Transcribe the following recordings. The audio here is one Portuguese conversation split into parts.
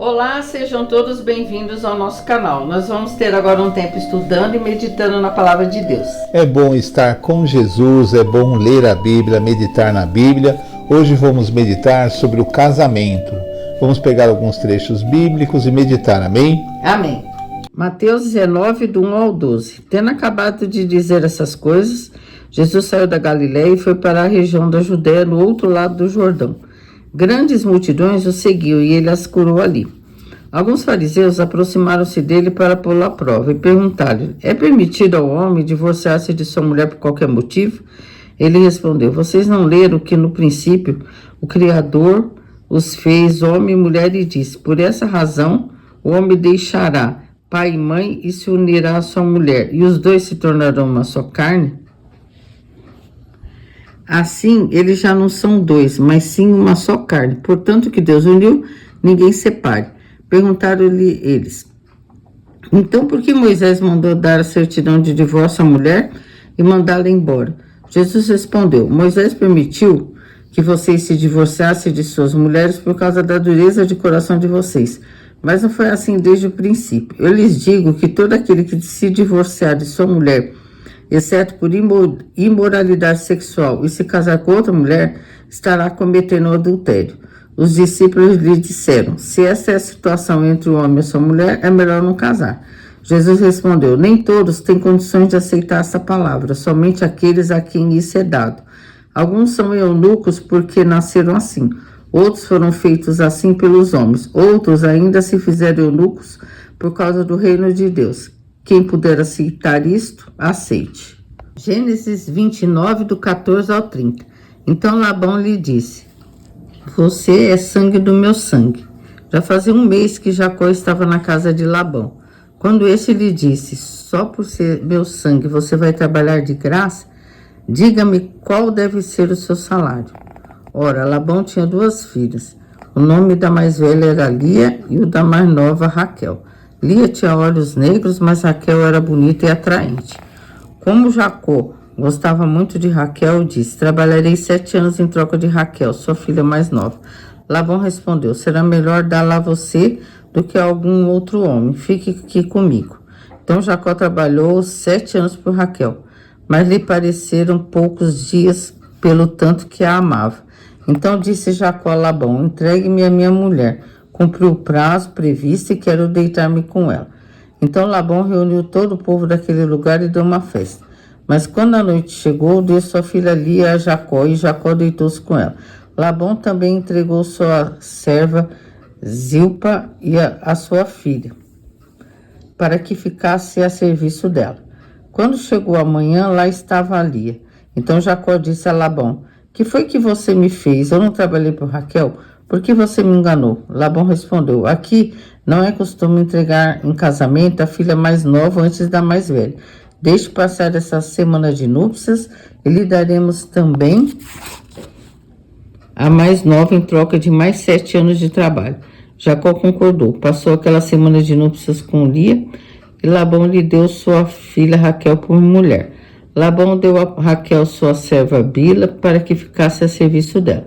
Olá, sejam todos bem-vindos ao nosso canal. Nós vamos ter agora um tempo estudando e meditando na Palavra de Deus. É bom estar com Jesus, é bom ler a Bíblia, meditar na Bíblia. Hoje vamos meditar sobre o casamento. Vamos pegar alguns trechos bíblicos e meditar, amém? Amém. Mateus 19, do 1 ao 12. Tendo acabado de dizer essas coisas, Jesus saiu da Galileia e foi para a região da Judéia, no outro lado do Jordão. Grandes multidões o seguiam e ele as curou ali. Alguns fariseus aproximaram-se dele para pô-lo à prova e perguntaram-lhe: é permitido ao homem divorciar-se de sua mulher por qualquer motivo? Ele respondeu: vocês não leram que no princípio o Criador os fez homem e mulher e disse: por essa razão o homem deixará pai e mãe e se unirá à sua mulher, e os dois se tornarão uma só carne? Assim, eles já não são dois, mas sim uma só carne. Portanto, o que Deus uniu, ninguém separe. Perguntaram-lhe eles: então por que Moisés mandou dar a certidão de divórcio à mulher e mandá-la embora? Jesus respondeu: Moisés permitiu que vocês se divorciassem de suas mulheres por causa da dureza de coração de vocês. Mas não foi assim desde o princípio. Eu lhes digo que todo aquele que se divorciar de sua mulher, exceto por imoralidade sexual, e se casar com outra mulher, estará cometendo adultério. Os discípulos lhe disseram: se essa é a situação entre o homem e sua mulher, é melhor não casar. Jesus respondeu: nem todos têm condições de aceitar essa palavra, somente aqueles a quem isso é dado. Alguns são eunucos porque nasceram assim, outros foram feitos assim pelos homens, outros ainda se fizeram eunucos por causa do reino de Deus. Quem puder aceitar isto, aceite. Gênesis 29, do 14 ao 30. Então Labão lhe disse: você é sangue do meu sangue. Já fazia um mês que Jacó estava na casa de Labão. Quando este lhe disse: só por ser meu sangue você vai trabalhar de graça, diga-me qual deve ser o seu salário. Ora, Labão tinha 2 filhas. O nome da mais velha era Lia e o da mais nova Raquel. Lia tinha olhos negros, mas Raquel era bonita e atraente. Como Jacó gostava muito de Raquel, disse: trabalharei 7 anos em troca de Raquel, sua filha mais nova. Labão respondeu: será melhor dá-la a você do que a algum outro homem. Fique aqui comigo. Então Jacó trabalhou 7 anos por Raquel, mas lhe pareceram poucos dias pelo tanto que a amava. Então disse Jacó a Labão: entregue-me a minha mulher. Cumpri o prazo previsto e quero deitar-me com ela. Então Labão reuniu todo o povo daquele lugar e deu uma festa. Mas quando a noite chegou, deu sua filha Lia a Jacó, e Jacó deitou-se com ela. Labão também entregou sua serva Zilpa e a sua filha, para que ficasse a serviço dela. Quando chegou a manhã, lá estava Lia. Então Jacó disse a Labão: que foi que você me fez? Eu não trabalhei por Raquel? Por que você me enganou? Labão respondeu: aqui não é costume entregar em casamento a filha mais nova antes da mais velha. Deixe passar essa semana de núpcias e lhe daremos também a mais nova em troca de mais 7 anos de trabalho. Jacó concordou. Passou aquela semana de núpcias com Lia e Labão lhe deu sua filha Raquel por mulher. Labão deu a Raquel sua serva Bila para que ficasse a serviço dela.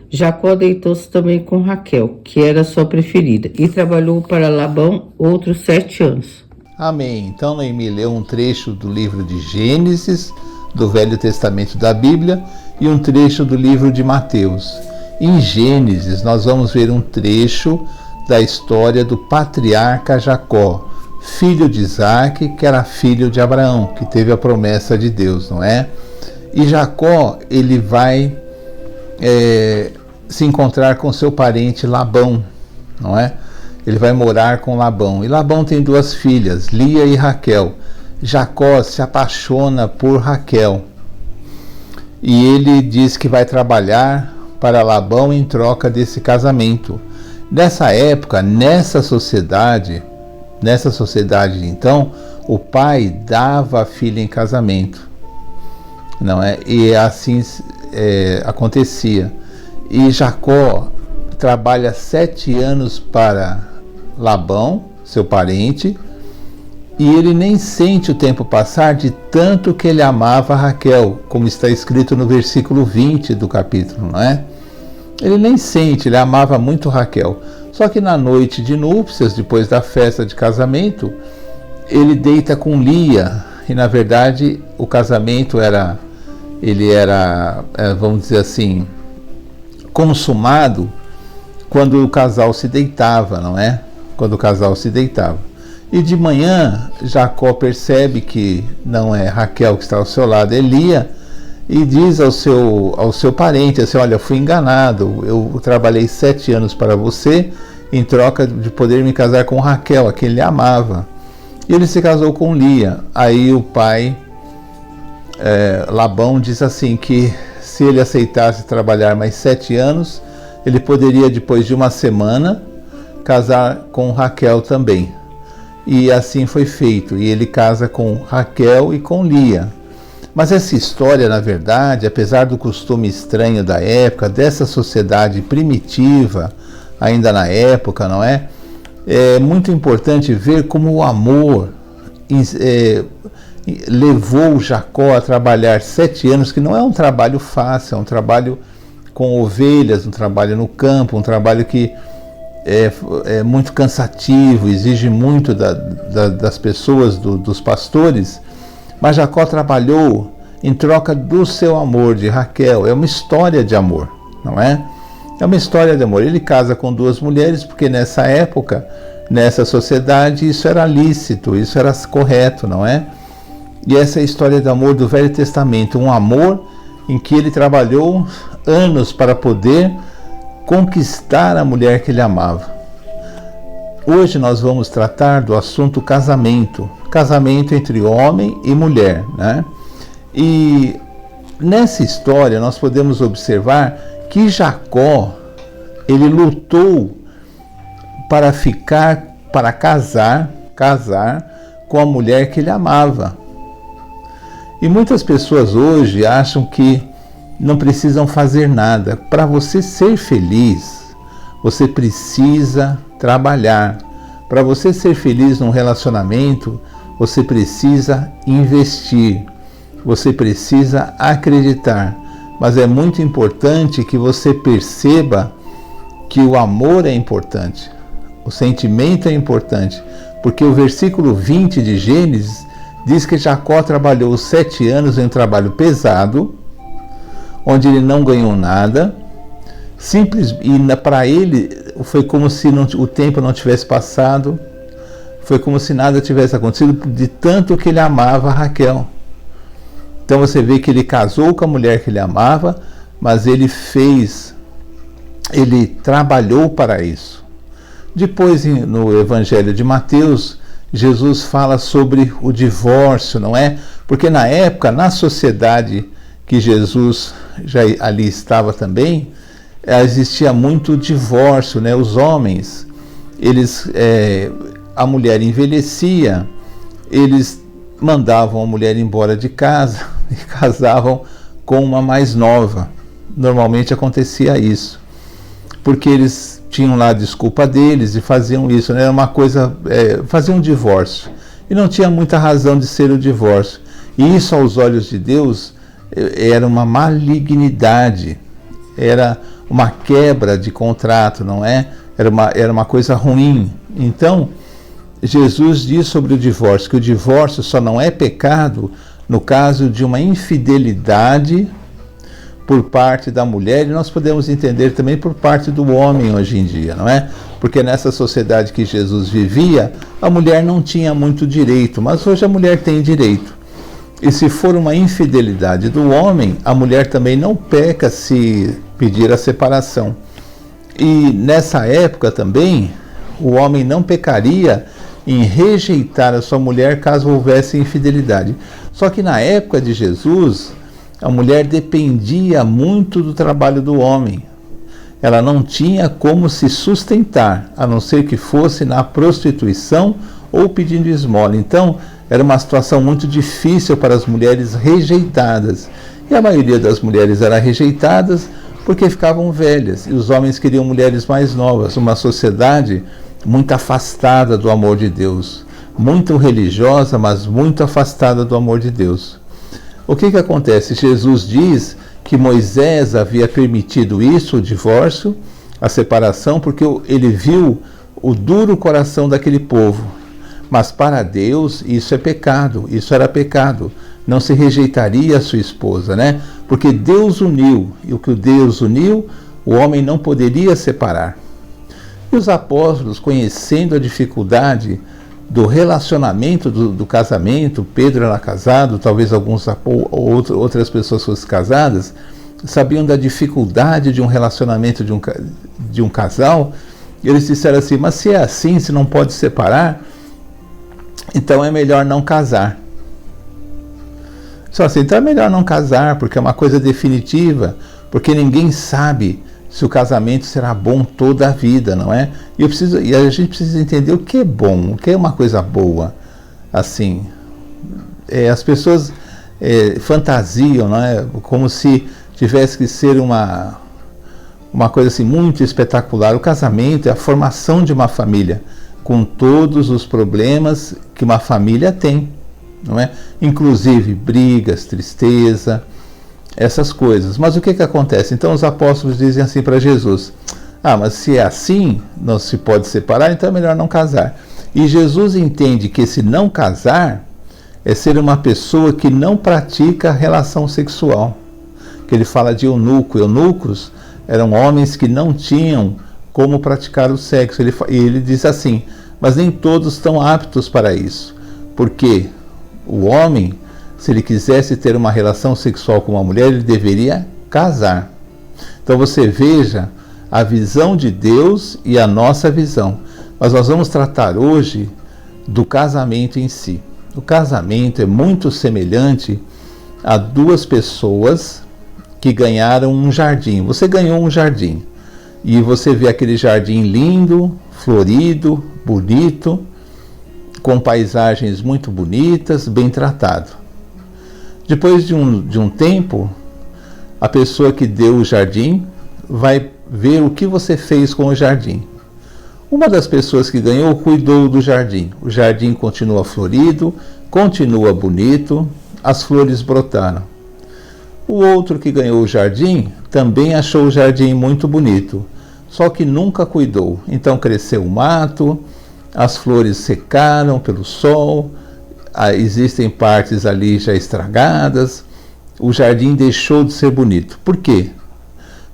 Jacó deitou-se também com Raquel, que era sua preferida, e trabalhou para Labão outros 7 anos. Amém. Então Noemi leu um trecho do livro de Gênesis, do Velho Testamento da Bíblia, e um trecho do livro de Mateus. Em Gênesis nós vamos ver um trecho da história do patriarca Jacó, filho de Isaac, que era filho de Abraão, que teve a promessa de Deus, não é? E Jacó, ele vai se encontrar com seu parente Labão, não é? Ele vai morar com Labão. E Labão tem 2 filhas, Lia e Raquel. Jacó se apaixona por Raquel. E ele diz que vai trabalhar para Labão em troca desse casamento. Nessa época, nessa sociedade então, o pai dava a filha em casamento, não é? E assim acontecia. E Jacó trabalha 7 anos para Labão, seu parente, e ele nem sente o tempo passar de tanto que ele amava Raquel, como está escrito no versículo 20 do capítulo, não é? Ele nem sente, ele amava muito Raquel. Só que na noite de núpcias, depois da festa de casamento, ele deita com Lia, e na verdade o casamento era, vamos dizer assim, consumado quando o casal se deitava, não é? Quando o casal se deitava. E de manhã, Jacó percebe que não é Raquel que está ao seu lado, é Lia, e diz ao seu parente assim: olha, eu fui enganado, eu trabalhei 7 anos para você em troca de poder me casar com Raquel, a quem ele amava. E ele se casou com Lia. Aí o pai, Labão, diz assim que se ele aceitasse trabalhar mais 7 anos, ele poderia, depois de uma semana, casar com Raquel também. E assim foi feito, e ele casa com Raquel e com Lia. Mas essa história, na verdade, apesar do costume estranho da época, dessa sociedade primitiva, ainda na época, não é? É muito importante ver como o amor levou Jacó a trabalhar 7 anos, que não é um trabalho fácil, é um trabalho com ovelhas, um trabalho no campo, um trabalho que é muito cansativo, exige muito das pessoas, dos pastores. Mas Jacó trabalhou em troca do seu amor de Raquel. É uma história de amor, não é? É uma história de amor. Ele casa com 2 mulheres porque nessa época, nessa sociedade, isso era lícito, isso era correto, não é? E essa é a história de amor do Velho Testamento, um amor em que ele trabalhou anos para poder conquistar a mulher que ele amava. Hoje nós vamos tratar do assunto casamento entre homem e mulher, né? E nessa história nós podemos observar que Jacó, ele lutou para casar com a mulher que ele amava. E muitas pessoas hoje acham que não precisam fazer nada. Para você ser feliz, você precisa trabalhar. Para você ser feliz num relacionamento, você precisa investir. Você precisa acreditar. Mas é muito importante que você perceba que o amor é importante. O sentimento é importante. Porque o versículo 20 de Gênesis diz que Jacó trabalhou 7 anos em um trabalho pesado, onde ele não ganhou nada, e para ele foi como se o tempo não tivesse passado, foi como se nada tivesse acontecido, de tanto que ele amava Raquel. Então você vê que ele casou com a mulher que ele amava, mas ele trabalhou para isso. Depois, no Evangelho de Mateus, Jesus fala sobre o divórcio, não é? Porque na época, na sociedade que Jesus já ali estava também, existia muito divórcio, né? Os homens, a mulher envelhecia, eles mandavam a mulher embora de casa e casavam com uma mais nova. Normalmente acontecia isso, porque eles tinham lá a desculpa deles e faziam isso, né? Era uma coisa, faziam um divórcio, e não tinha muita razão de ser o divórcio, e isso aos olhos de Deus era uma malignidade, era uma quebra de contrato, não é? Era uma coisa ruim. Então Jesus diz sobre o divórcio que o divórcio só não é pecado no caso de uma infidelidade por parte da mulher, e nós podemos entender também por parte do homem hoje em dia, não é? Porque nessa sociedade que Jesus vivia, a mulher não tinha muito direito, mas hoje a mulher tem direito. E se for uma infidelidade do homem, a mulher também não peca se pedir a separação. E nessa época também, o homem não pecaria em rejeitar a sua mulher caso houvesse infidelidade. Só que na época de Jesus, a mulher dependia muito do trabalho do homem. Ela não tinha como se sustentar, a não ser que fosse na prostituição ou pedindo esmola. Então, era uma situação muito difícil para as mulheres rejeitadas. E a maioria das mulheres eram rejeitadas porque ficavam velhas, e os homens queriam mulheres mais novas. Uma sociedade muito afastada do amor de Deus, muito religiosa, mas muito afastada do amor de Deus. O que acontece? Jesus diz que Moisés havia permitido isso, o divórcio, a separação, porque ele viu o duro coração daquele povo. Mas para Deus isso é pecado, isso era pecado. Não se rejeitaria a sua esposa, né? Porque Deus uniu, e o que Deus uniu, o homem não poderia separar. E os apóstolos, conhecendo a dificuldade do relacionamento, do casamento, Pedro era casado, talvez outras pessoas fossem casadas, sabiam da dificuldade de um relacionamento de um casal, e eles disseram assim, mas se é assim, se não pode separar, então é melhor não casar. Só assim, então é melhor não casar, porque é uma coisa definitiva, porque ninguém sabe se o casamento será bom toda a vida, não é? E a gente precisa entender o que é bom, o que é uma coisa boa. Assim, as pessoas fantasiam, não é? Como se tivesse que ser uma coisa assim muito espetacular. O casamento é a formação de uma família, com todos os problemas que uma família tem, não é? Inclusive brigas, tristeza, essas coisas. Mas o que acontece? Então os apóstolos dizem assim para Jesus, mas se é assim, não se pode separar, então é melhor não casar. E Jesus entende que esse não casar é ser uma pessoa que não pratica relação sexual. Que ele fala de eunuco. Eunucos eram homens que não tinham como praticar o sexo. Ele diz assim, mas nem todos estão aptos para isso. Porque o homem, se ele quisesse ter uma relação sexual com uma mulher, ele deveria casar. Então você veja a visão de Deus e a nossa visão. Mas nós vamos tratar hoje do casamento em si. O casamento é muito semelhante a duas pessoas que ganharam um jardim. Você ganhou um jardim e você vê aquele jardim lindo, florido, bonito, com paisagens muito bonitas, bem tratado. Depois de um tempo, a pessoa que deu o jardim vai ver o que você fez com o jardim. Uma das pessoas que ganhou cuidou do jardim. O jardim continua florido, continua bonito, as flores brotaram. O outro que ganhou o jardim também achou o jardim muito bonito, só que nunca cuidou. Então cresceu o mato, as flores secaram pelo sol, existem partes ali já estragadas, o jardim deixou de ser bonito. Por quê?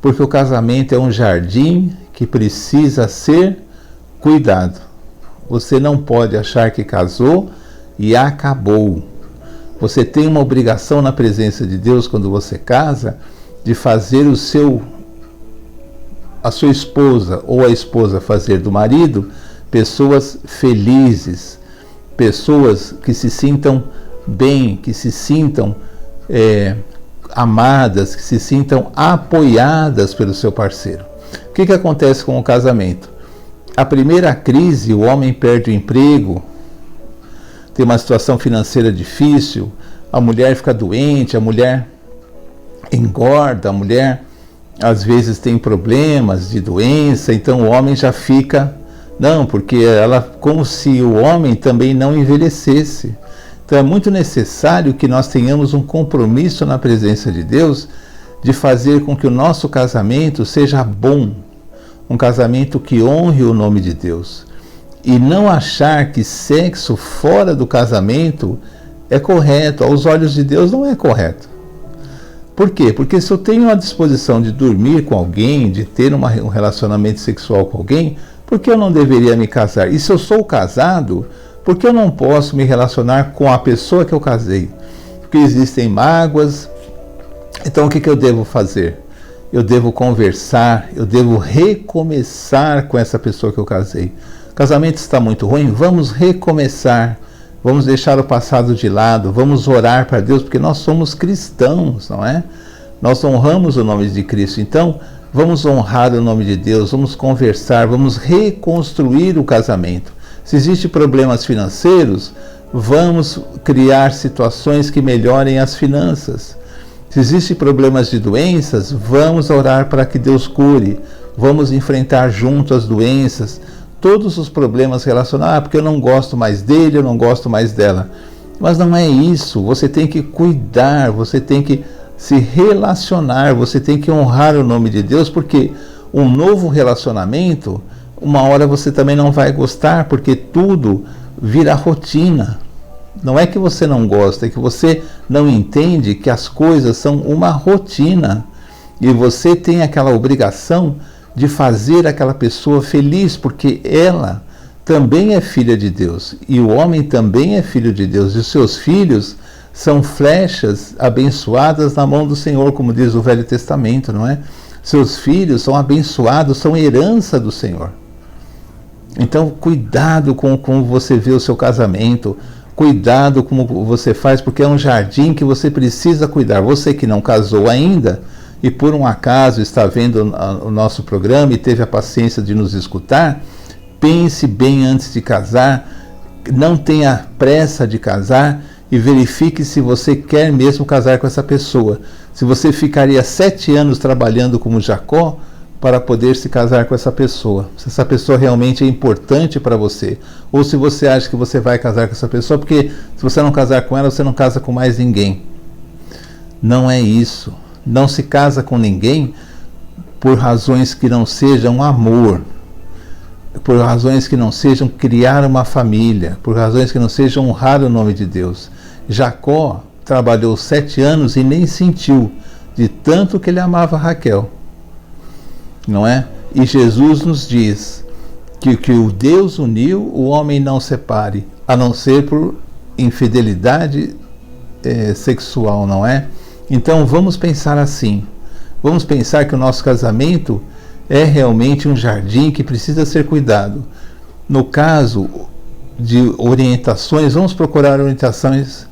Porque o casamento é um jardim que precisa ser cuidado. Você não pode achar que casou e acabou. Você tem uma obrigação na presença de Deus quando você casa, de fazer a sua esposa ou a esposa fazer do marido pessoas felizes, pessoas que se sintam bem, que se sintam amadas, que se sintam apoiadas pelo seu parceiro. O que acontece com o casamento? A primeira crise, o homem perde o emprego, tem uma situação financeira difícil, a mulher fica doente, a mulher engorda, a mulher às vezes tem problemas de doença, então o homem já fica, porque ela, como se o homem também não envelhecesse. Então é muito necessário que nós tenhamos um compromisso na presença de Deus de fazer com que o nosso casamento seja bom, um casamento que honre o nome de Deus. E não achar que sexo fora do casamento é correto. Aos olhos de Deus não é correto. Por quê? Porque se eu tenho a disposição de dormir com alguém, de ter um relacionamento sexual com alguém, por que eu não deveria me casar? E se eu sou casado, por que eu não posso me relacionar com a pessoa que eu casei? Porque existem mágoas. Então o que eu devo fazer? Eu devo conversar, eu devo recomeçar com essa pessoa que eu casei. O casamento está muito ruim, vamos recomeçar, vamos deixar o passado de lado, vamos orar para Deus, porque nós somos cristãos, não é? Nós honramos o nome de Cristo, então vamos honrar o nome de Deus, vamos conversar, vamos reconstruir o casamento. Se existem problemas financeiros, vamos criar situações que melhorem as finanças. Se existem problemas de doenças, vamos orar para que Deus cure, vamos enfrentar junto as doenças, todos os problemas relacionados, porque eu não gosto mais dele, eu não gosto mais dela. Mas não é isso, você tem que cuidar, você tem que se relacionar, você tem que honrar o nome de Deus, porque um novo relacionamento, uma hora você também não vai gostar, porque tudo vira rotina. Não é que você não gosta, é que você não entende que as coisas são uma rotina e você tem aquela obrigação de fazer aquela pessoa feliz, porque ela também é filha de Deus e o homem também é filho de Deus, e os seus filhos são flechas abençoadas na mão do Senhor, como diz o Velho Testamento, não é? Seus filhos são abençoados, são herança do Senhor. Então, cuidado com como você vê o seu casamento, cuidado como você faz, porque é um jardim que você precisa cuidar. Você que não casou ainda e por um acaso está vendo o nosso programa e teve a paciência de nos escutar, pense bem antes de casar, não tenha pressa de casar e verifique se você quer mesmo casar com essa pessoa. Se você ficaria 7 anos trabalhando como Jacó para poder se casar com essa pessoa, se essa pessoa realmente é importante para você, ou se você acha que você vai casar com essa pessoa porque se você não casar com ela, você não casa com mais ninguém. Não é isso. Não se casa com ninguém por razões que não sejam amor, por razões que não sejam criar uma família, por razões que não sejam honrar o nome de Deus. Jacó trabalhou 7 anos e nem sentiu, de tanto que ele amava Raquel, não é? E Jesus nos diz que o Deus uniu, o homem não separe, a não ser por infidelidade sexual, não é? Então vamos pensar assim, vamos pensar que o nosso casamento é realmente um jardim que precisa ser cuidado. No caso de orientações, vamos procurar orientações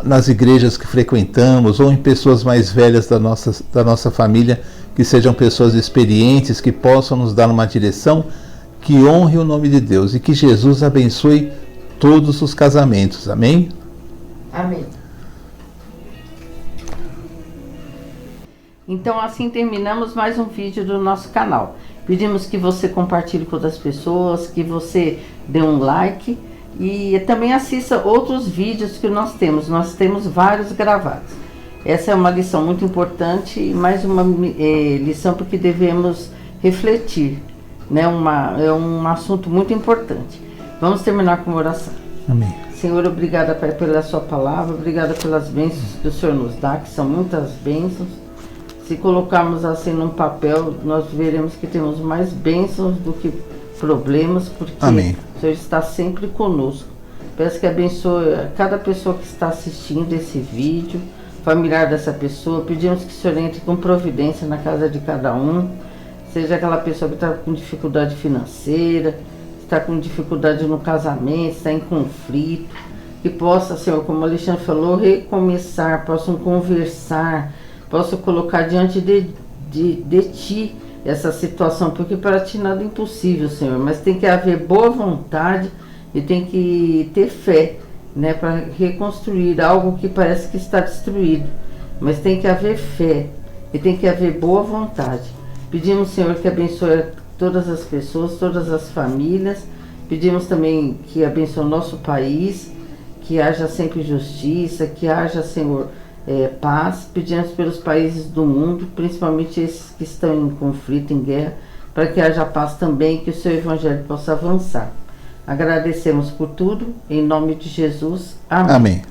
nas igrejas que frequentamos ou em pessoas mais velhas da nossa família, que sejam pessoas experientes, que possam nos dar uma direção que honre o nome de Deus e que Jesus abençoe todos os casamentos. Amém? Amém. Então assim terminamos mais um vídeo do nosso canal. Pedimos que você compartilhe com outras pessoas, que você dê um like e também assista outros vídeos que nós temos. Nós temos vários gravados. Essa é uma lição muito importante e mais uma lição porque devemos refletir, né? É um assunto muito importante. Vamos terminar com uma oração. Amém. Senhor, obrigada, Pai, pela sua palavra, obrigada pelas bênçãos que o Senhor nos dá, que são muitas bênçãos. Se colocarmos assim num papel, nós veremos que temos mais bênçãos do que problemas, porque Amém. O Senhor está sempre conosco. Peço que abençoe cada pessoa que está assistindo esse vídeo, familiar dessa pessoa. Pedimos que o Senhor entre com providência na casa de cada um, seja aquela pessoa que está com dificuldade financeira, está com dificuldade no casamento, está em conflito, que possa, Senhor, como o Alexandre falou, recomeçar, possam conversar, posso colocar diante de Ti essa situação, porque para Ti nada é impossível, Senhor, mas tem que haver boa vontade e tem que ter fé, né, para reconstruir algo que parece que está destruído, mas tem que haver fé e tem que haver boa vontade. Pedimos, Senhor, que abençoe todas as pessoas, todas as famílias, pedimos também que abençoe o nosso país, que haja sempre justiça, que haja, Senhor, paz. Pedimos pelos países do mundo, principalmente esses que estão em conflito, em guerra, para que haja paz também, que o seu evangelho possa avançar. Agradecemos por tudo, em nome de Jesus. Amém. Amém.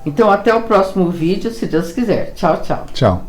Então até o próximo vídeo, se Deus quiser. Tchau, tchau. Tchau.